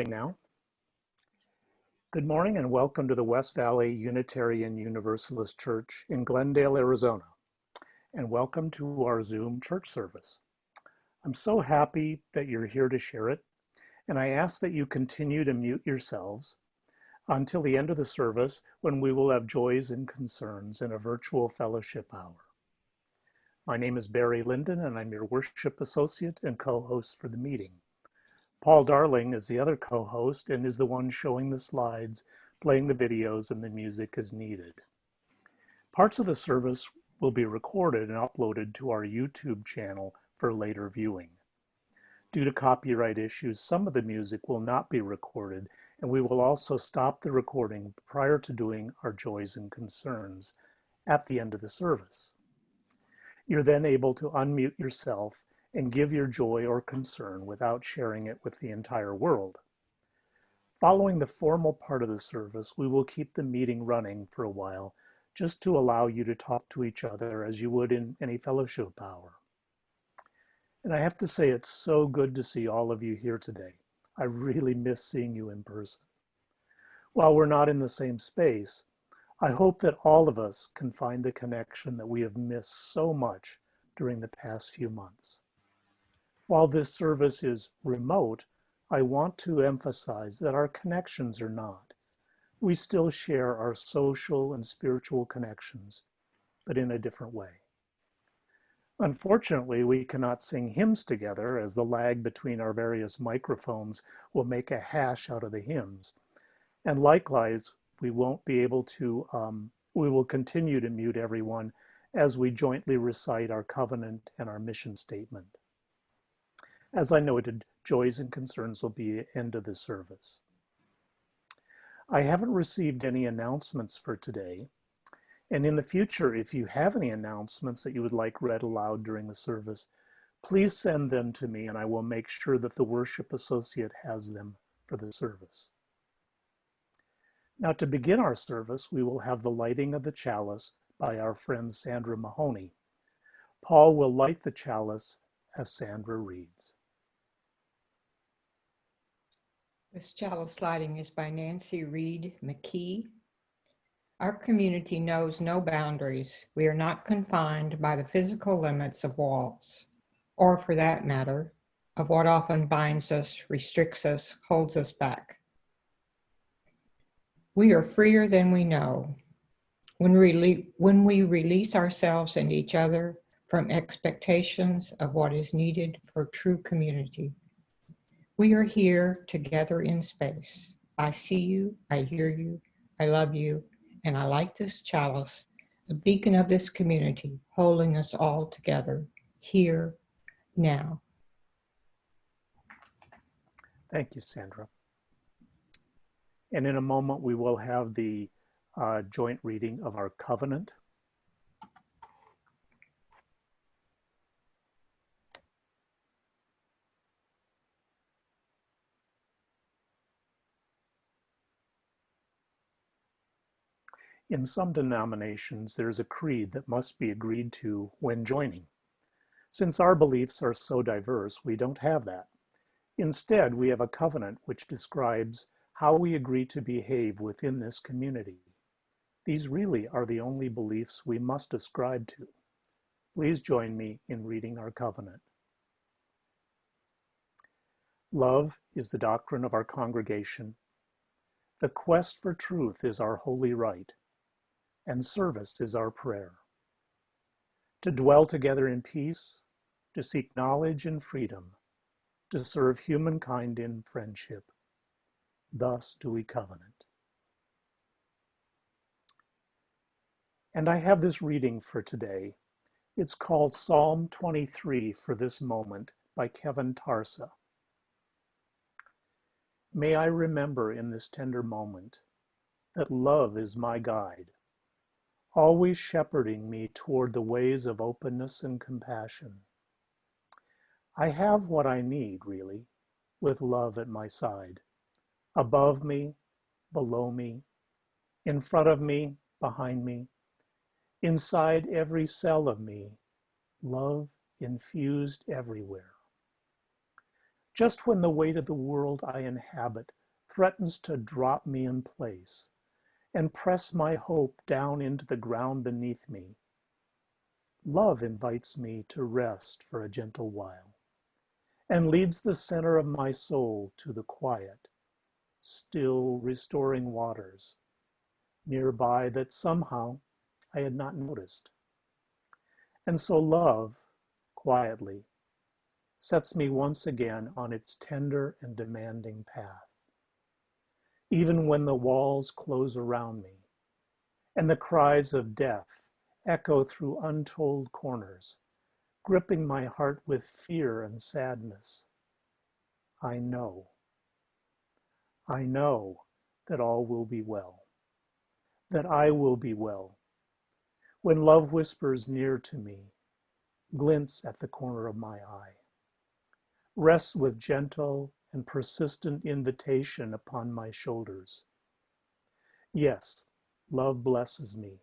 Now. Good morning and welcome to the West Valley Unitarian Universalist Church in Glendale, Arizona, and welcome to our Zoom church service. I'm so happy that you're here to share it, and I ask that you continue to mute yourselves until the end of the service when we will have joys and concerns in a virtual fellowship hour. My name is Barry Linden and I'm your worship associate and co-host for the meeting. Paul Darling is the other co-host and is the one showing the slides, playing the videos, and the music as needed. Parts of the service will be recorded and uploaded to our YouTube channel for later viewing. Due to copyright issues, some of the music will not be recorded, and we will also stop the recording prior to doing our joys and concerns at the end of the service. You're then able to unmute yourself and give your joy or concern without sharing it with the entire world. Following the formal part of the service, we will keep the meeting running for a while just to allow you to talk to each other as you would in any fellowship hour. And I have to say, it's so good to see all of you here today. I really miss seeing you in person. While we're not in the same space, I hope that all of us can find the connection that we have missed so much during the past few months. While this service is remote, I want to emphasize that our connections are not. We still share our social and spiritual connections, but in a different way. Unfortunately, we cannot sing hymns together as the lag between our various microphones will make a hash out of the hymns. And likewise, we won't be able to, we will continue to mute everyone as we jointly recite our covenant and our mission statement. As I noted, joys and concerns will be at the end of the service. I haven't received any announcements for today. And in the future, if you have any announcements that you would like read aloud during the service, please send them to me and I will make sure that the worship associate has them for the service. Now, to begin our service, we will have the lighting of the chalice by our friend Sandra Mahoney. Paul will light the chalice as Sandra reads. This chalice lighting is by Nancy Reed McKee. Our community knows no boundaries. We are not confined by the physical limits of walls, or for that matter, of what often binds us, restricts us, holds us back. We are freer than we know. When we release ourselves and each other from expectations of what is needed for true community. We are here together in space. I see you, I hear you, I love you, and I like this chalice, a beacon of this community, holding us all together, here, now. Thank you, Sandra. And in a moment, we will have the joint reading of our covenant. In some denominations, there's a creed that must be agreed to when joining. Since our beliefs are so diverse, we don't have that. Instead, we have a covenant which describes how we agree to behave within this community. These really are the only beliefs we must ascribe to. Please join me in reading our covenant. Love is the doctrine of our congregation. The quest for truth is our holy right, and service is our prayer. To dwell together in peace, to seek knowledge and freedom, to serve humankind in friendship. Thus do we covenant. And I have this reading for today. It's called Psalm 23 for this moment by Kevin Tarsa. May I remember in this tender moment that love is my guide, always shepherding me toward the ways of openness and compassion. I have what I need, really, with love at my side, above me, below me, in front of me, behind me, inside every cell of me, love infused everywhere. just when the weight of the world I inhabit threatens to drop me in place and press my hope down into the ground beneath me, love invites me to rest for a gentle while and leads the center of my soul to the quiet, still restoring waters nearby that somehow I had not noticed. And so love, quietly, sets me once again on its tender and demanding path. Even when the walls close around me and the cries of death echo through untold corners, gripping my heart with fear and sadness, I know that all will be well, that I will be well, when love whispers near to me, glints at the corner of my eye, rests with gentle and persistent invitation upon my shoulders. Yes, love blesses me,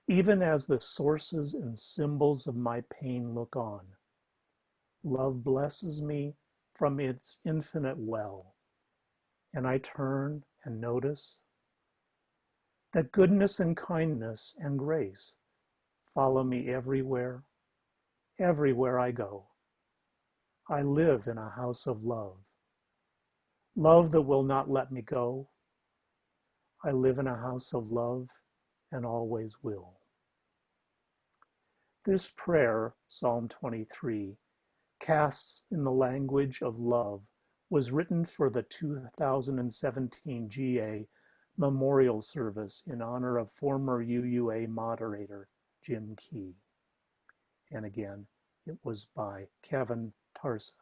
even as the sources and symbols of my pain look on. Love blesses me from its infinite well, and I turn and notice that goodness and kindness and grace follow me everywhere, everywhere I go. I live in a house of love, love that will not let me go. I live in a house of love and always will. This prayer, Psalm 23, casts in the language of love, was written for the 2017 GA memorial service in honor of former UUA moderator Jim Key. And again, it was by Kevin Tarsa.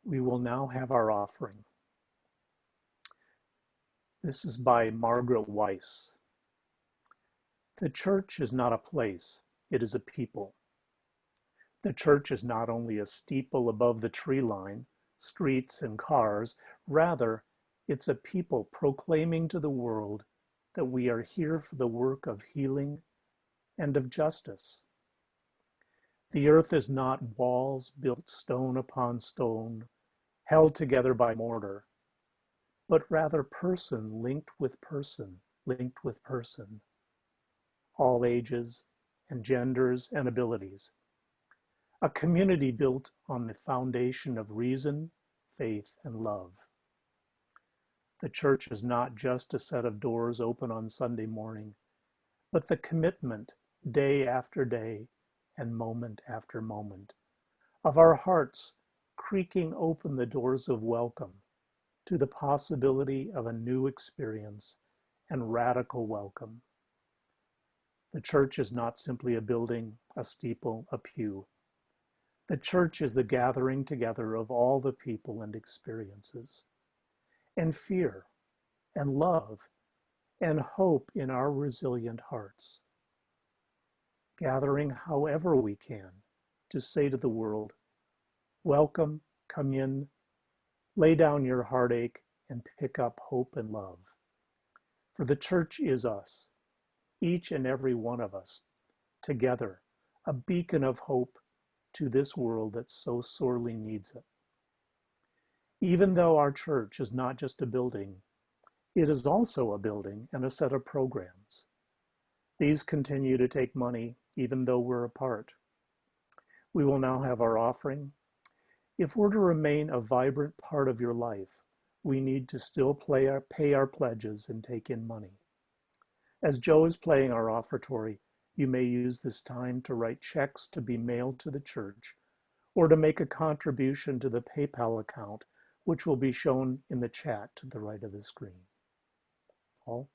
We will now have our offering. This is by Margaret Weiss. The church is not a place, it is a people. The church is not only a steeple above the tree line, streets and cars, rather, it's a people proclaiming to the world that we are here for the work of healing and of justice. The earth is not walls built stone upon stone, held together by mortar, but rather person linked with person, linked with person, all ages and genders and abilities. A community built on the foundation of reason, faith, and love. The church is not just a set of doors open on Sunday morning, but the commitment day after day and moment after moment of our hearts creaking open the doors of welcome to the possibility of a new experience and radical welcome. The church is not simply a building, a steeple, a pew. The church is the gathering together of all the people and experiences, and fear, and love, and hope in our resilient hearts. Gathering however we can to say to the world, welcome, come in, lay down your heartache, and pick up hope and love. For the church is us, each and every one of us, together, a beacon of hope to this world that so sorely needs it. Even though our church is not just a building, it is also a building and a set of programs. These continue to take money even though we're apart. We will now have our offering. If we're to remain a vibrant part of your life, we need to still pay our pledges and take in money. As Joe is playing our offertory, you may use this time to write checks to be mailed to the church or to make a contribution to the PayPal account, which will be shown in the chat to the right of the screen. Paul?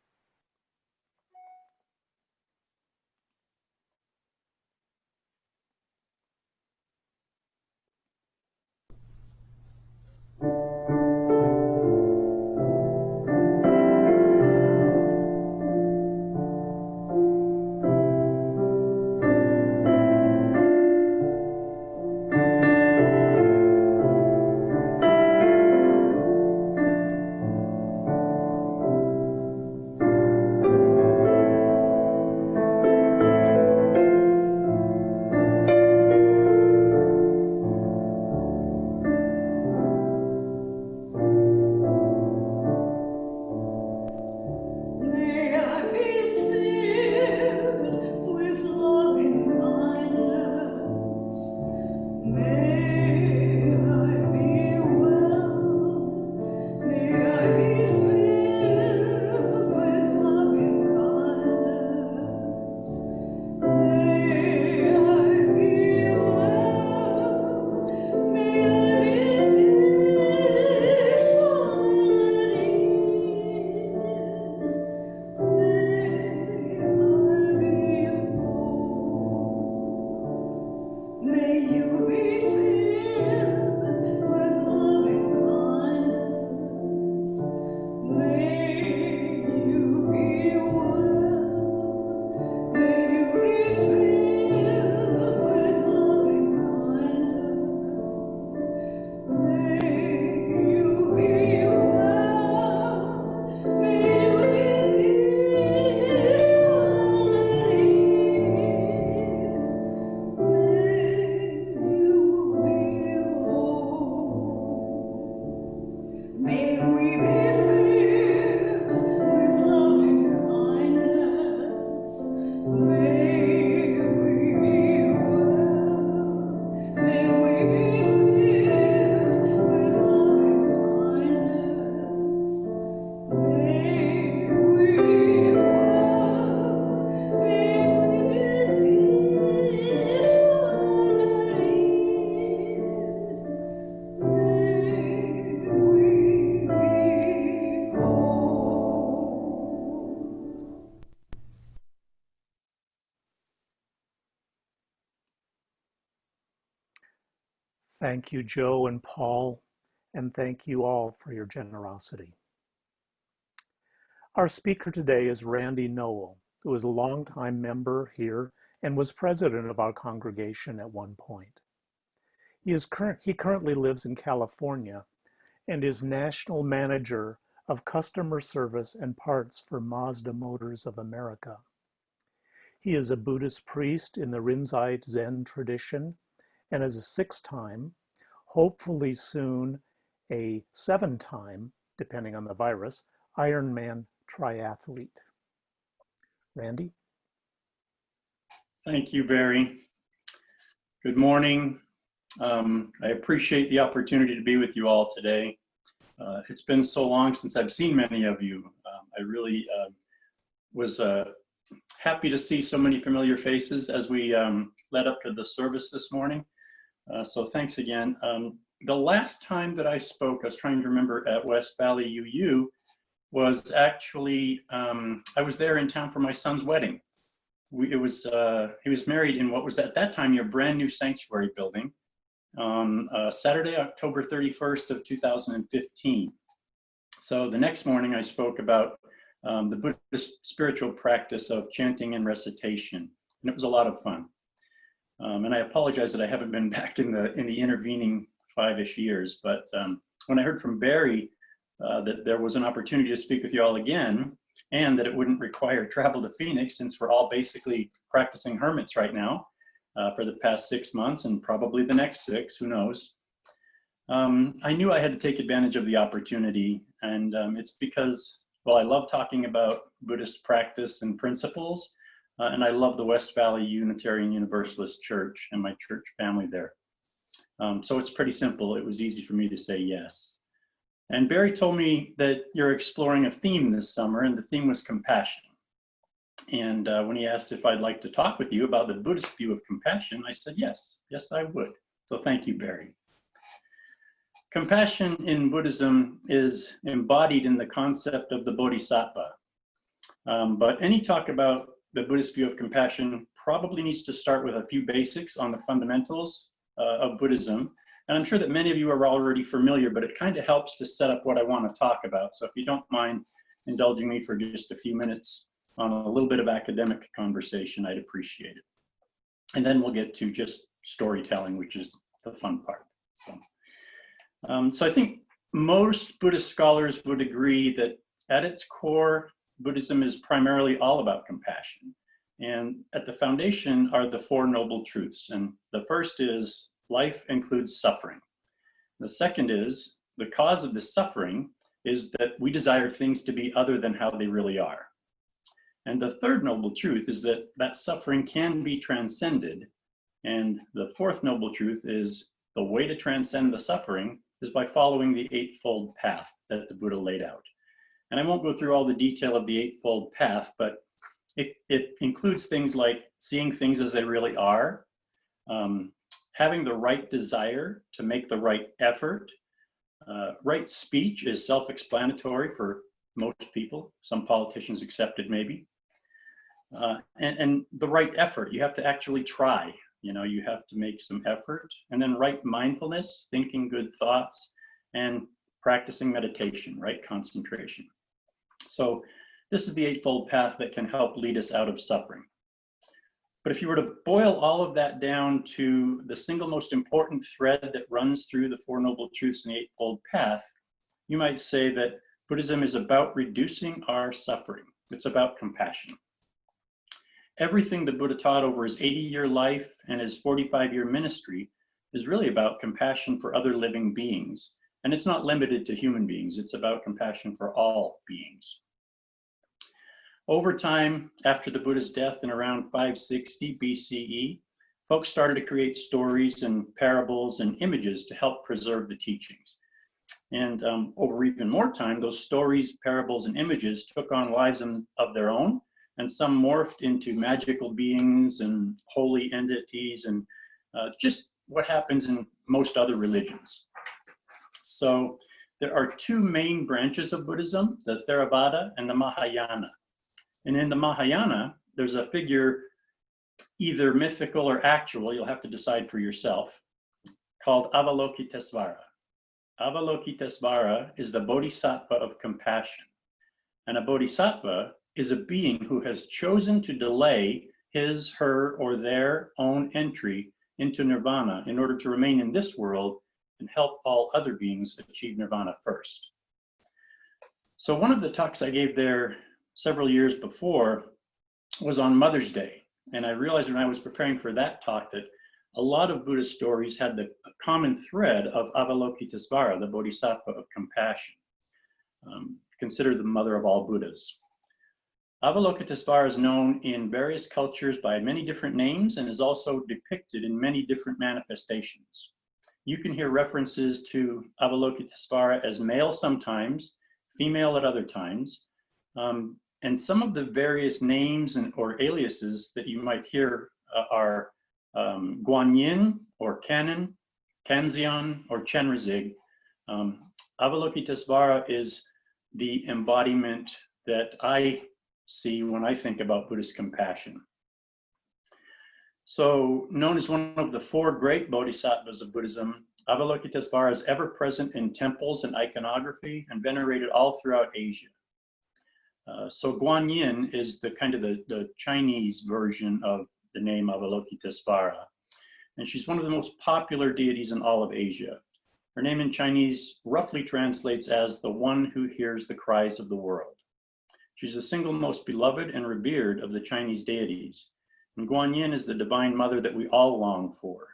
Thank you, Joe and Paul, and thank you all for your generosity. Our speaker today is Randy Nowell, who is a longtime member here and was president of our congregation at one point. He currently lives in California and is national manager of customer service and parts for Mazda Motors of America. He is a Buddhist priest in the Rinzai Zen tradition and is a 6-time, hopefully soon a 7-time, depending on the virus, Ironman triathlete. Randy? Thank you, Barry. Good morning. I appreciate the opportunity to be with you all today. It's been so long since I've seen many of you. I really was happy to see so many familiar faces as we led up to the service this morning. So thanks again. The last time that I spoke, I was trying to remember, at West Valley UU, was actually, I was there in town for my son's wedding. He was married in what was at that time your brand new sanctuary building on Saturday, October 31st of 2015. So the next morning I spoke about the Buddhist spiritual practice of chanting and recitation, and it was a lot of fun. And I apologize that I haven't been back in the intervening 5-ish years, but when I heard from Barry that there was an opportunity to speak with you all again, and that it wouldn't require travel to Phoenix, since we're all basically practicing hermits right now for the past 6 months and probably the next 6, who knows. I knew I had to take advantage of the opportunity, and it's because, well, I love talking about Buddhist practice and principles, and I love the West Valley Unitarian Universalist Church and my church family there. So it's pretty simple. It was easy for me to say yes. And Barry told me that you're exploring a theme this summer, and the theme was compassion. And when he asked if I'd like to talk with you about the Buddhist view of compassion, I said yes, I would. So thank you, Barry. Compassion in Buddhism is embodied in the concept of the Bodhisattva. But any talk about the Buddhist view of compassion probably needs to start with a few basics on the fundamentals of Buddhism. And I'm sure that many of you are already familiar, but it kind of helps to set up what I want to talk about. So if you don't mind indulging me for just a few minutes on a little bit of academic conversation, I'd appreciate it. And then we'll get to just storytelling, which is the fun part. So I think most Buddhist scholars would agree that at its core, Buddhism is primarily all about compassion. And at the foundation are the 4 noble truths. And the first is life includes suffering. The second is the cause of the suffering is that we desire things to be other than how they really are. And the third noble truth is that that suffering can be transcended. And the 4th noble truth is the way to transcend the suffering is by following the 8-fold path that the Buddha laid out. And I won't go through all the detail of the 8-fold path, but it includes things like seeing things as they really are, having the right desire to make the right effort. Right speech is self-explanatory for most people, some politicians accepted maybe. And the right effort, you have to actually try, you have to make some effort. And then right mindfulness, thinking good thoughts, and practicing meditation, right concentration. So this is the 8-fold path that can help lead us out of suffering. But if you were to boil all of that down to the single most important thread that runs through the 4 noble truths in the 8-fold path, you might say that Buddhism is about reducing our suffering. It's about compassion. Everything the Buddha taught over his 80-year life and his 45-year ministry is really about compassion for other living beings. And it's not limited to human beings. It's about compassion for all beings. Over time, after the Buddha's death in around 560 BCE, folks started to create stories and parables and images to help preserve the teachings. And over even more time, those stories, parables, and images took on lives of their own, and some morphed into magical beings and holy entities, and just what happens in most other religions. So there are 2 main branches of Buddhism, the Theravada and the Mahayana. And in the Mahayana, there's a figure, either mythical or actual, you'll have to decide for yourself, called Avalokitesvara. Avalokitesvara is the bodhisattva of compassion. And a bodhisattva is a being who has chosen to delay his, her, or their own entry into nirvana in order to remain in this world and help all other beings achieve nirvana first. So one of the talks I gave there several years before was on Mother's Day. And I realized when I was preparing for that talk that a lot of Buddhist stories had the common thread of Avalokitesvara, the bodhisattva of compassion, considered the mother of all Buddhas. Avalokitesvara is known in various cultures by many different names and is also depicted in many different manifestations. You can hear references to Avalokitesvara as male sometimes, female at other times, and some of the various names or aliases that you might hear are Guanyin or Canon, Kanzeon or Chenrezig. Avalokitesvara is the embodiment that I see when I think about Buddhist compassion. So, known as one of the four great bodhisattvas of Buddhism, Avalokitesvara is ever present in temples and iconography and venerated all throughout Asia. So Guanyin is the kind of the Chinese version of the name Avalokitesvara. And she's one of the most popular deities in all of Asia. Her name in Chinese roughly translates as the one who hears the cries of the world. She's the single most beloved and revered of the Chinese deities. And Guanyin is the divine mother that we all long for.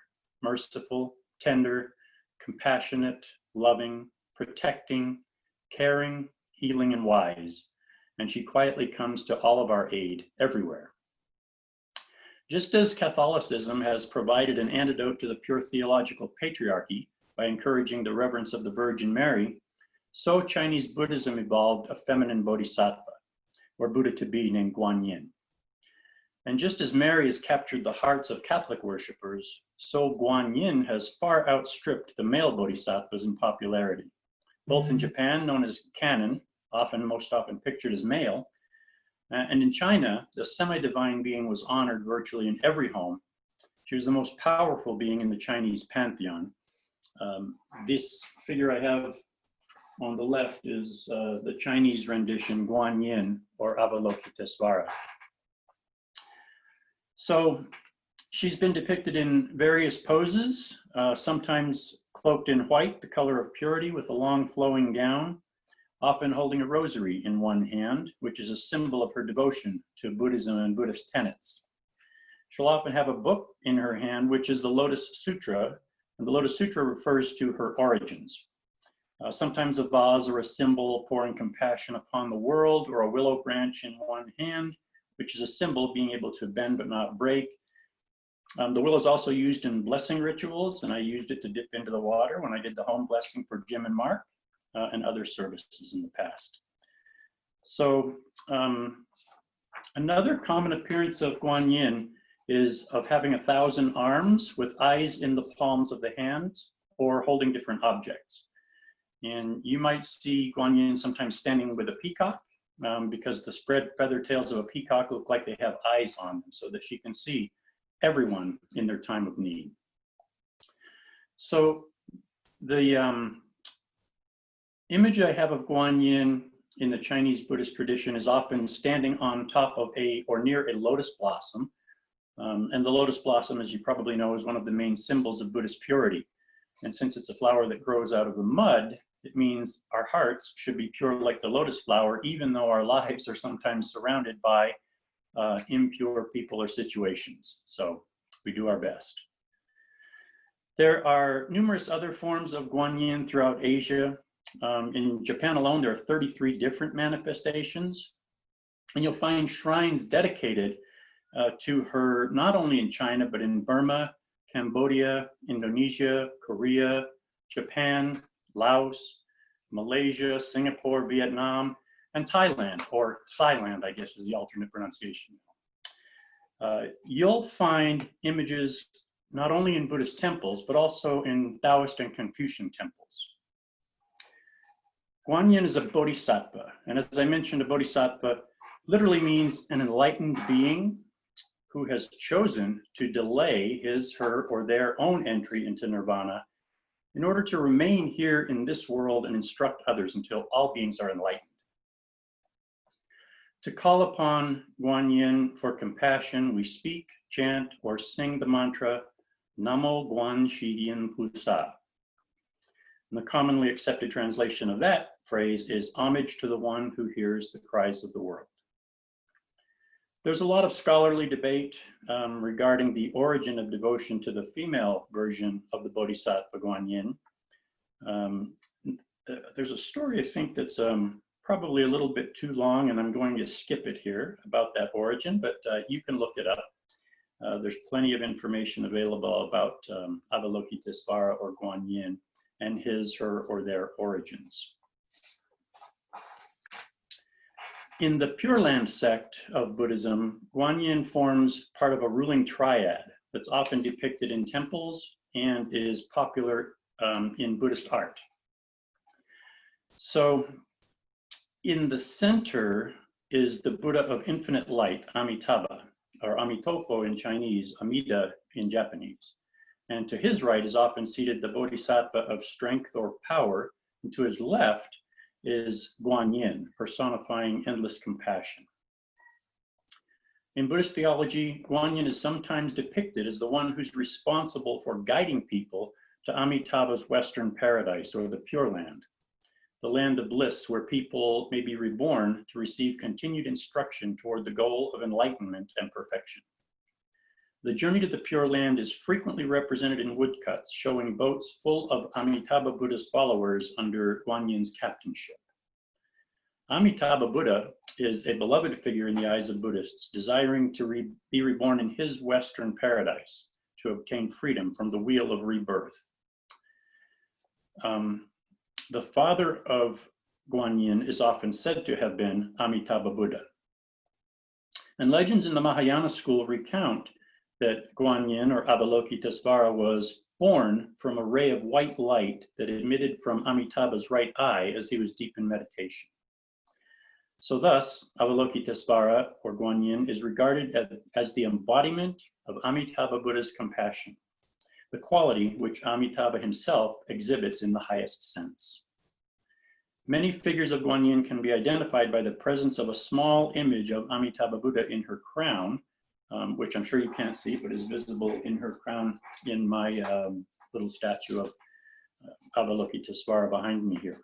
Merciful, tender, compassionate, loving, protecting, caring, healing, and wise. And she quietly comes to all of our aid everywhere. Just as Catholicism has provided an antidote to the pure theological patriarchy by encouraging the reverence of the Virgin Mary, so Chinese Buddhism evolved a feminine bodhisattva, or Buddha-to-be, named Guanyin. And just as Mary has captured the hearts of Catholic worshippers, so Guanyin has far outstripped the male bodhisattvas in popularity. Both in Japan, known as Canon, most often pictured as male, and in China, the semi-divine being was honored virtually in every home. She was the most powerful being in the Chinese pantheon. This figure I have on the left is the Chinese rendition, Guanyin, or Avalokitesvara. So she's been depicted in various poses, sometimes cloaked in white, the color of purity, with a long flowing gown, often holding a rosary in one hand, which is a symbol of her devotion to Buddhism and Buddhist tenets. She'll often have a book in her hand, which is the Lotus Sutra, and the Lotus Sutra refers to her origins. Sometimes a vase or a symbol pouring compassion upon the world, or a willow branch in one hand, which is a symbol of being able to bend but not break. The willow is also used in blessing rituals, and I used it to dip into the water when I did the home blessing for Jim and Mark and other services in the past. So another common appearance of Guanyin is of having 1,000 arms with eyes in the palms of the hands or holding different objects. And you might see Guanyin sometimes standing with a peacock because the spread feather tails of a peacock look like they have eyes on them so that she can see everyone in their time of need. So the image I have of Guanyin in the Chinese Buddhist tradition is often standing on top of or near a lotus blossom. And the lotus blossom, as you probably know, is one of the main symbols of Buddhist purity. And since it's a flower that grows out of the mud, it means our hearts should be pure like the lotus flower, even though our lives are sometimes surrounded by impure people or situations. So we do our best. There are numerous other forms of Guanyin throughout Asia. In Japan alone, there are 33 different manifestations. And you'll find shrines dedicated to her, not only in China, but in Burma, Cambodia, Indonesia, Korea, Japan, Laos, Malaysia, Singapore, Vietnam, and Thailand, or Thailand, I guess is the alternate pronunciation. You'll find images not only in Buddhist temples, but also in Taoist and Confucian temples. Guanyin is a bodhisattva, and as I mentioned, a bodhisattva literally means an enlightened being who has chosen to delay his, her, or their own entry into nirvana in order to remain here in this world and instruct others until all beings are enlightened. To call upon Guanyin for compassion, we speak, chant, or sing the mantra, Namo Guan Shiyin Pusa. And the commonly accepted translation of that phrase is homage to the one who hears the cries of the world. There's a lot of scholarly debate regarding the origin of devotion to the female version of the Bodhisattva Guanyin. There's a story, I think, that's probably a little bit too long, and I'm going to skip it here about that origin, but you can look it up. There's plenty of information available about Avalokitesvara or Guanyin and his, her, or their origins. In the Pure Land sect of Buddhism, Guanyin forms part of a ruling triad that's often depicted in temples and is popular in Buddhist art. So in the center is the Buddha of infinite light, Amitabha, or Amitofo in Chinese, Amida in Japanese. And to his right is often seated the Bodhisattva of strength or power, and to his left is Guanyin, personifying endless compassion. In Buddhist theology, Guanyin is sometimes depicted as the one who's responsible for guiding people to Amitabha's Western paradise, or the Pure Land, the land of bliss where people may be reborn to receive continued instruction toward the goal of enlightenment and perfection. The journey to the Pure Land is frequently represented in woodcuts, showing boats full of Amitabha Buddhist followers under Guanyin's captainship. Amitabha Buddha is a beloved figure in the eyes of Buddhists, desiring to be reborn in his Western paradise to obtain freedom from the wheel of rebirth. The father of Guanyin is often said to have been Amitabha Buddha. And legends in the Mahayana school recount that Guanyin, or Avalokitesvara, was born from a ray of white light that emitted from Amitabha's right eye as he was deep in meditation. So thus, Avalokitesvara, or Guanyin, is regarded as the embodiment of Amitabha Buddha's compassion, the quality which Amitabha himself exhibits in the highest sense. Many figures of Guanyin can be identified by the presence of a small image of Amitabha Buddha in her crown, which I'm sure you can't see, but is visible in her crown in my little statue of Avalokitesvara behind me here.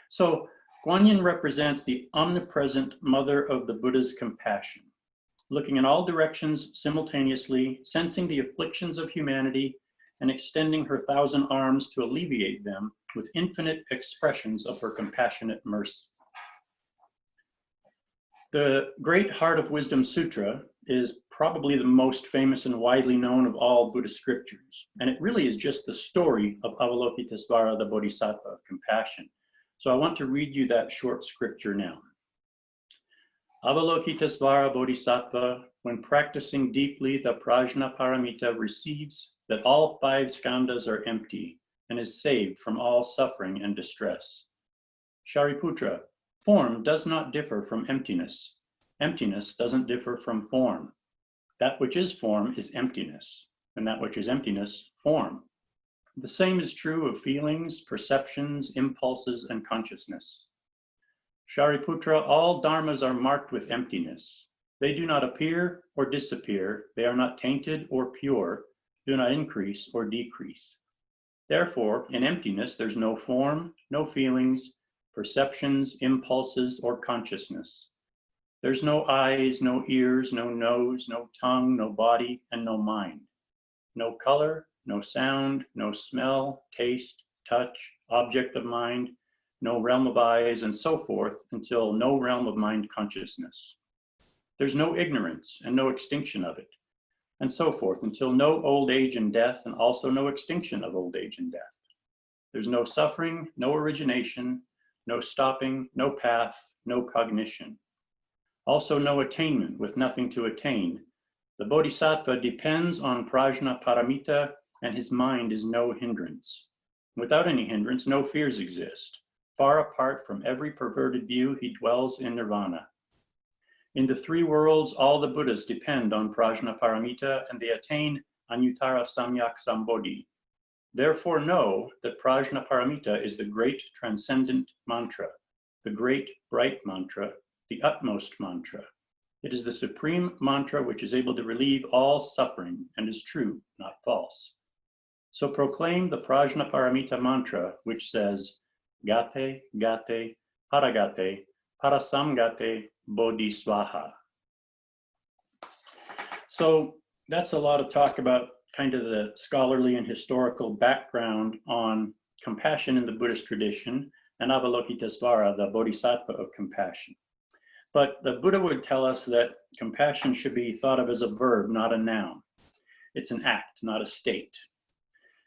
So Guanyin represents the omnipresent mother of the Buddha's compassion, looking in all directions simultaneously, sensing the afflictions of humanity, and extending her 1,000 arms to alleviate them with infinite expressions of her compassionate mercy. The Great Heart of Wisdom Sutra is probably the most famous and widely known of all Buddhist scriptures, and it really is just the story of Avalokitesvara, the Bodhisattva of compassion. So I want to read you that short scripture now. Avalokitesvara Bodhisattva, when practicing deeply the Prajna Paramita, receives that all 5 skandhas are empty and is saved from all suffering and distress. Shariputra, form does not differ from emptiness. Emptiness doesn't differ from form. That which is form is emptiness, and that which is emptiness, form. The same is true of feelings, perceptions, impulses, and consciousness. Shariputra, all dharmas are marked with emptiness. They do not appear or disappear. They are not tainted or pure, do not increase or decrease. Therefore, in emptiness, there's no form, no feelings, perceptions, impulses, or consciousness. There's no eyes, no ears, no nose, no tongue, no body, and no mind. No color, no sound, no smell, taste, touch, object of mind, no realm of eyes, and so forth, until no realm of mind consciousness. There's no ignorance and no extinction of it, and so forth, until no old age and death, and also no extinction of old age and death. There's no suffering, no origination, no stopping, no path, no cognition. Also no attainment with nothing to attain. The Bodhisattva depends on Prajna Paramita, and his mind is no hindrance. Without any hindrance, no fears exist. Far apart from every perverted view, he dwells in nirvana. In the 3 worlds, all the Buddhas depend on Prajna Paramita, and they attain Anuttara Samyak Sambodhi. Therefore know that Prajnaparamita is the great transcendent mantra, the great bright mantra, the utmost mantra. It is the supreme mantra which is able to relieve all suffering and is true, not false. So proclaim the Prajnaparamita mantra, which says, Gate, Gate, Paragate, Parasamgate, Bodhisvaha. So that's a lot of talk about kind of the scholarly and historical background on compassion in the Buddhist tradition, and Avalokitesvara, the bodhisattva of compassion. But the Buddha would tell us that compassion should be thought of as a verb, not a noun. It's an act, not a state.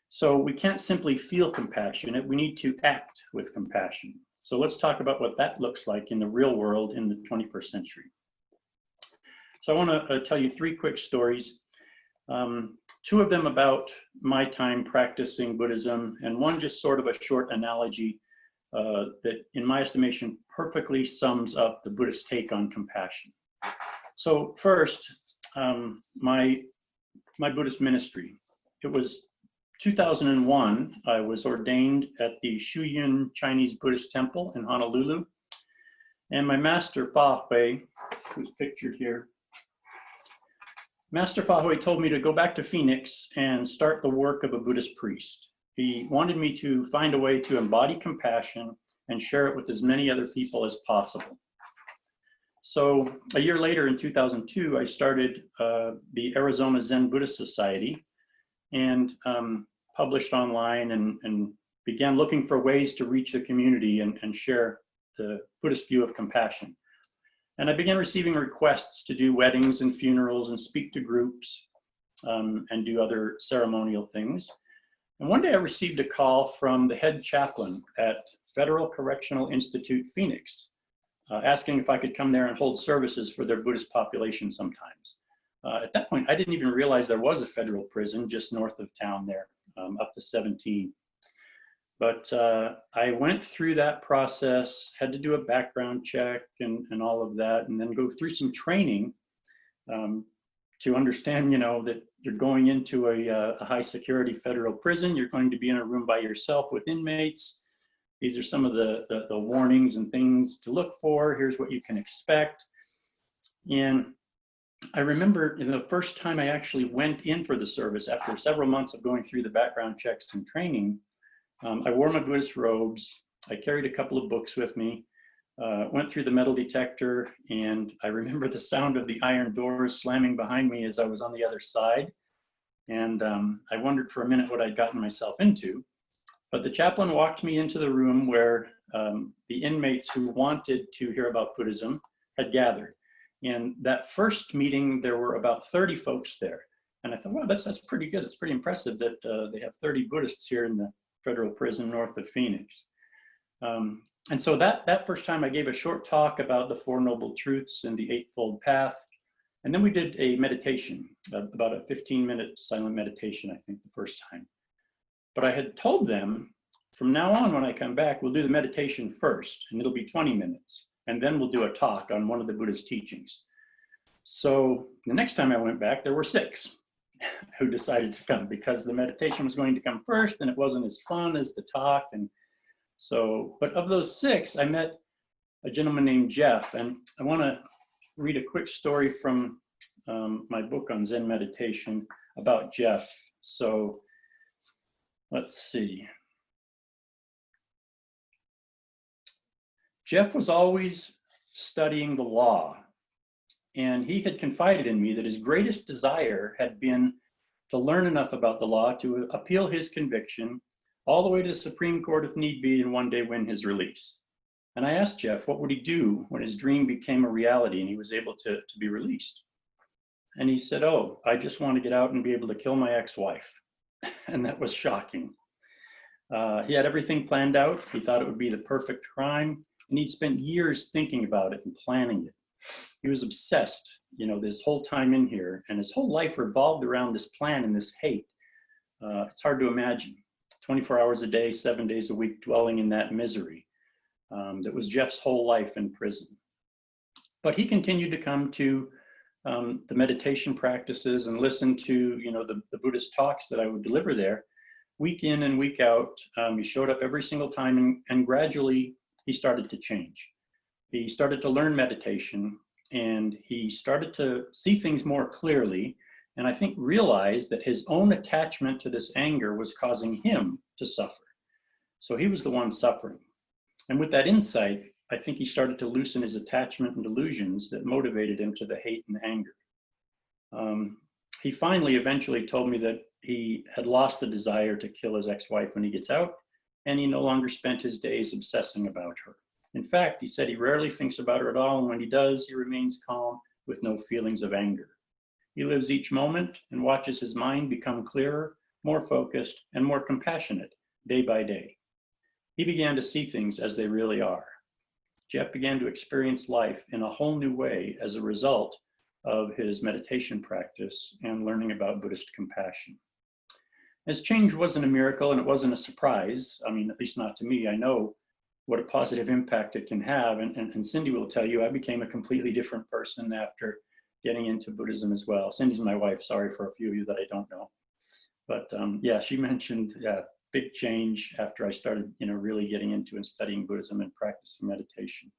So we can't simply feel compassion, we need to act with compassion. So let's talk about what that looks like in the real world in the 21st century. So I want to tell you 3 quick stories. 2 of them about my time practicing Buddhism, and one just sort of a short analogy that, in my estimation, perfectly sums up the Buddhist take on compassion. So first, my Buddhist ministry. It was 2001, I was ordained at the Shuyun Chinese Buddhist Temple in Honolulu. And my master, Fa Hui, who's pictured here, Master Fa Hui told me to go back to Phoenix and start the work of a Buddhist priest. He wanted me to find a way to embody compassion and share it with as many other people as possible. So a year later, in 2002, I started the Arizona Zen Buddhist Society and published online and began looking for ways to reach the community and share the Buddhist view of compassion. And I began receiving requests to do weddings and funerals and speak to groups and do other ceremonial things. And one day I received a call from the head chaplain at Federal Correctional Institute, Phoenix, asking if I could come there and hold services for their Buddhist population sometimes. At that point, I didn't even realize there was a federal prison just north of town there, up to 17. But I went through that process, had to do a background check and all of that, and then go through some training to understand, that you're going into a high security federal prison. You're going to be in a room by yourself with inmates. These are some of the warnings and things to look for. Here's what you can expect. And I remember the first time I actually went in for the service after several months of going through the background checks and training. I wore my Buddhist robes. I carried a couple of books with me, went through the metal detector, and I remember the sound of the iron doors slamming behind me as I was on the other side. And I wondered for a minute what I'd gotten myself into. But the chaplain walked me into the room where the inmates who wanted to hear about Buddhism had gathered. And that first meeting, there were about 30 folks there. And I thought, well, that's pretty good. It's pretty impressive that they have 30 Buddhists here in the federal prison north of Phoenix. And so that first time I gave a short talk about the Four Noble Truths and the Eightfold Path. And then we did a meditation, about a 15-minute silent meditation, I think, the first time. But I had told them, from now on, when I come back, we'll do the meditation first, and it'll be 20 minutes. And then we'll do a talk on one of the Buddhist teachings. So the next time I went back, there were 6 who decided to come because the meditation was going to come first and it wasn't as fun as the talk. And so, but of those 6, I met a gentleman named Jeff, and I want to read a quick story from my book on Zen meditation about Jeff. So let's see. Jeff was always studying the law, and he had confided in me that his greatest desire had been to learn enough about the law to appeal his conviction all the way to the Supreme Court if need be, and one day win his release. And I asked Jeff, what would he do when his dream became a reality and he was able to be released? And he said, oh, I just want to get out and be able to kill my ex-wife. And that was shocking. He had everything planned out. He thought it would be the perfect crime, and he'd spent years thinking about it and planning it. He was obsessed, this whole time in here, and his whole life revolved around this plan and this hate. It's hard to imagine. 24 hours a day, 7 days a week, dwelling in that misery. That was Jeff's whole life in prison. But he continued to come to the meditation practices and listen to, the Buddhist talks that I would deliver there. week in and week out, he showed up every single time, and gradually he started to change. He started to learn meditation, and he started to see things more clearly, and I think realized that his own attachment to this anger was causing him to suffer. So he was the one suffering. And with that insight, I think he started to loosen his attachment and delusions that motivated him to the hate and anger. He finally eventually told me that he had lost the desire to kill his ex-wife when he gets out, and he no longer spent his days obsessing about her. In fact, he said he rarely thinks about her at all, and when he does, he remains calm with no feelings of anger. He lives each moment and watches his mind become clearer, more focused, and more compassionate day by day. He began to see things as they really are. Jeff began to experience life in a whole new way as a result of his meditation practice and learning about Buddhist compassion. His change wasn't a miracle and it wasn't a surprise. I mean, at least not to me. I know what a positive impact it can have. And Cindy will tell you, I became a completely different person after getting into Buddhism as well. Cindy's my wife, sorry for a few of you that I don't know. But yeah, she mentioned big change after I started, really getting into and studying Buddhism and practicing meditation.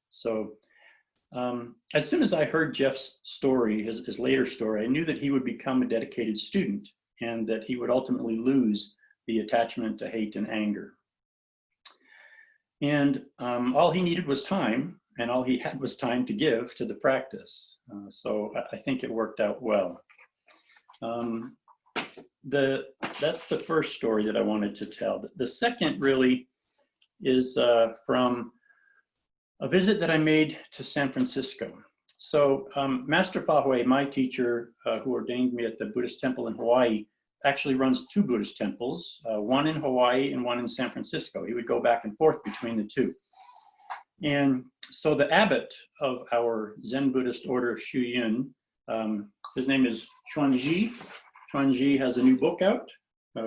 So as soon as I heard Jeff's story, his later story, I knew that he would become a dedicated student and that he would ultimately lose the attachment to hate and anger. And all he needed was time, and all he had was time to give to the practice. So I think it worked out well. That's the first story that I wanted to tell. The second really is from a visit that I made to San Francisco. So Master Fa Hui, my teacher who ordained me at the Buddhist temple in Hawaii, actually runs two Buddhist temples, one in Hawaii and one in San Francisco. He would go back and forth between the two. And so the abbot of our Zen Buddhist order of Shuyun, his name is Chuanji. Chuanji has a new book out,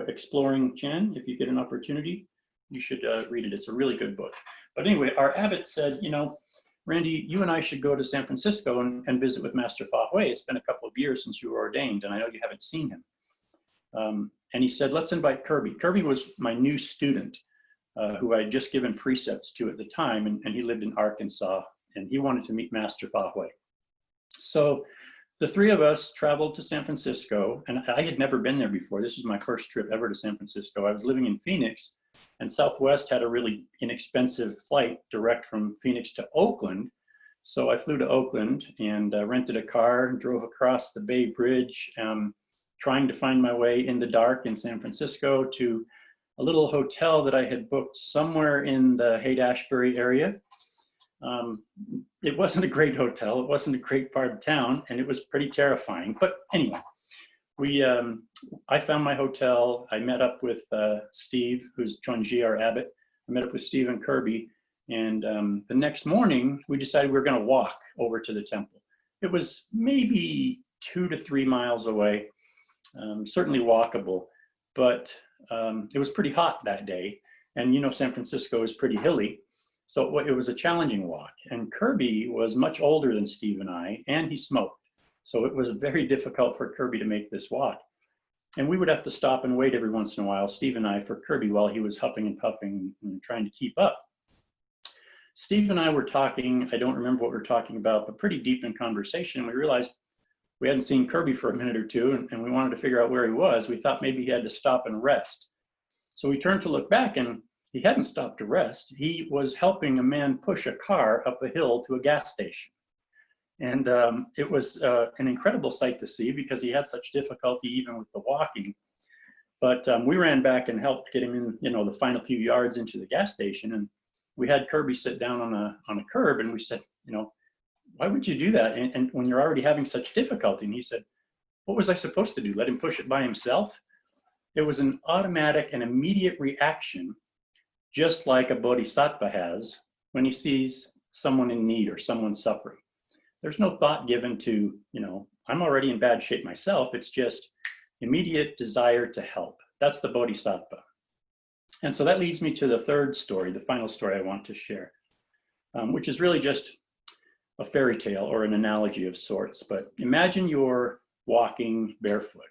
Exploring Chen. If you get an opportunity, you should read it. It's a really good book. But anyway, our abbot said, Randy, you and I should go to San Francisco and visit with Master Fa Hui. It's been a couple of years since you were ordained, and I know you haven't seen him. And he said, let's invite Kirby. Kirby was my new student who I had just given precepts to at the time, and he lived in Arkansas, and he wanted to meet Master Fa Hui. So the three of us traveled to San Francisco, and I had never been there before. This was my first trip ever to San Francisco. I was living in Phoenix, and Southwest had a really inexpensive flight direct from Phoenix to Oakland. So I flew to Oakland and rented a car and drove across the Bay Bridge, trying to find my way in the dark in San Francisco to a little hotel that I had booked somewhere in the Haight-Ashbury area. It wasn't a great hotel. It wasn't a great part of town, and it was pretty terrifying. But anyway, I found my hotel. I met up with Steve, who's Chuanji, our abbot. I met up with Steve and Kirby, and the next morning, we decided we were going to walk over to the temple. It was maybe 2 to 3 miles away. Certainly walkable, but it was pretty hot that day, and San Francisco is pretty hilly, so it was a challenging walk. And Kirby was much older than Steve and I, and he smoked, so it was very difficult for Kirby to make this walk. And we would have to stop and wait every once in a while, Steve and I, for Kirby while he was huffing and puffing and trying to keep up. Steve and I were talking, I don't remember what we were talking about, but pretty deep in conversation. We realized we hadn't seen Kirby for a minute or two, and we wanted to figure out where he was. We thought maybe he had to stop and rest. So we turned to look back, and he hadn't stopped to rest. He was helping a man push a car up a hill to a gas station. And it was an incredible sight to see because he had such difficulty even with the walking. But we ran back and helped get him in, the final few yards into the gas station. And we had Kirby sit down on a curb, and we said, why would you do that? And when you're already having such difficulty? And he said, what was I supposed to do? Let him push it by himself? It was an automatic and immediate reaction, just like a bodhisattva has when he sees someone in need or someone suffering. There's no thought given to, I'm already in bad shape myself. It's just immediate desire to help. That's the bodhisattva. And so that leads me to the third story, the final story I want to share, which is really just a fairy tale or an analogy of sorts. But imagine you're walking barefoot.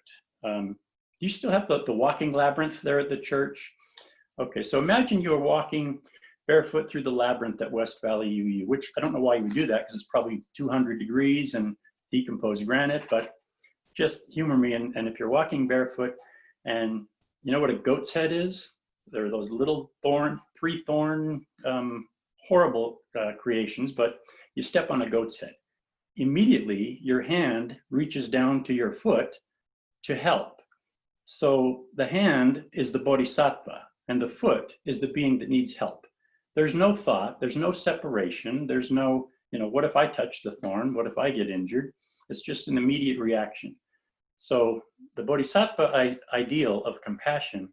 Do you still have the walking labyrinth there at the church? Okay, so imagine you're walking barefoot through the labyrinth at West Valley UU, which I don't know why you would do that because it's probably 200 degrees and decomposed granite, but just humor me. And if you're walking barefoot, and you know what a goat's head is? There are those little three thorn, horrible creations, but you step on a goat's head. Immediately, your hand reaches down to your foot to help. So the hand is the bodhisattva, and the foot is the being that needs help. There's no thought, there's no separation, there's no, what if I touch the thorn? What if I get injured? It's just an immediate reaction. So the bodhisattva ideal of compassion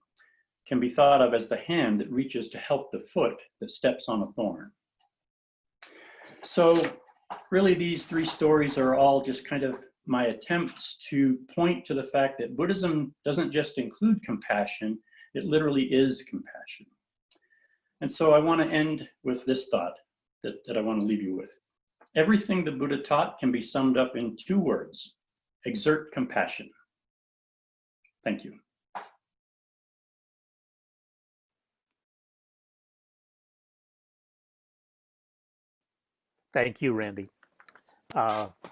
can be thought of as the hand that reaches to help the foot that steps on a thorn. So really these three stories are all just kind of my attempts to point to the fact that Buddhism doesn't just include compassion, it literally is compassion. And so I want to end with this thought that I want to leave you with. Everything the Buddha taught can be summed up in two words: exert compassion. Thank you. Thank you, Randy.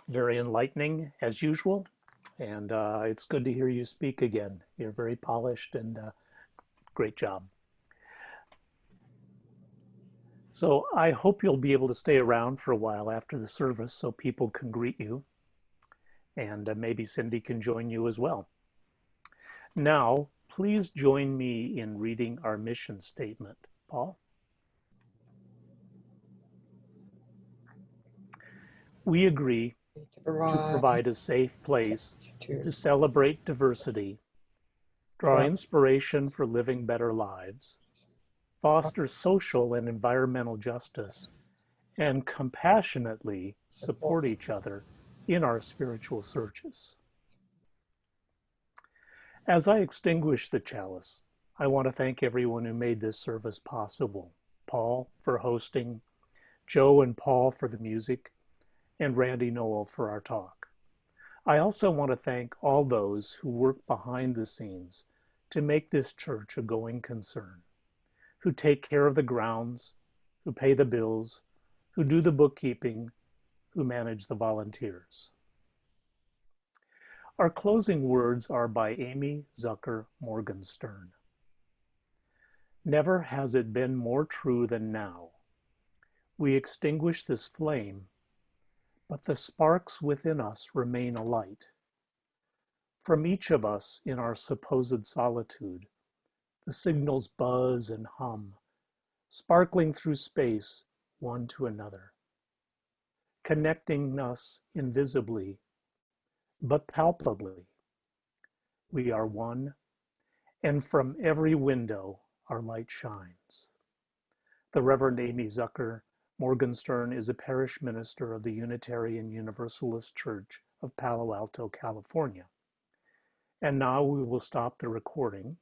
Very enlightening as usual, and it's good to hear you speak again. You're very polished, and great job. So I hope you'll be able to stay around for a while after the service so people can greet you, and maybe Cindy can join you as well. Now, please join me in reading our mission statement. Paul? We agree to provide a safe place to celebrate diversity, draw inspiration for living better lives, foster social and environmental justice, and compassionately support each other in our spiritual searches. As I extinguish the chalice, I want to thank everyone who made this service possible. Paul for hosting, Joe and Paul for the music, and Randy Nowell for our talk. I also want to thank all those who work behind the scenes to make this church a going concern, who take care of the grounds, who pay the bills, who do the bookkeeping, who manage the volunteers. Our closing words are by Amy Zucker Morgenstern. Never has it been more true than now. We extinguish this flame, but the sparks within us remain alight. From each of us in our supposed solitude, the signals buzz and hum, sparkling through space one to another, connecting us invisibly, but palpably. We are one, and from every window our light shines. The Reverend Amy Zucker Morgenstern is a parish minister of the Unitarian Universalist Church of Palo Alto, California. And now we will stop the recording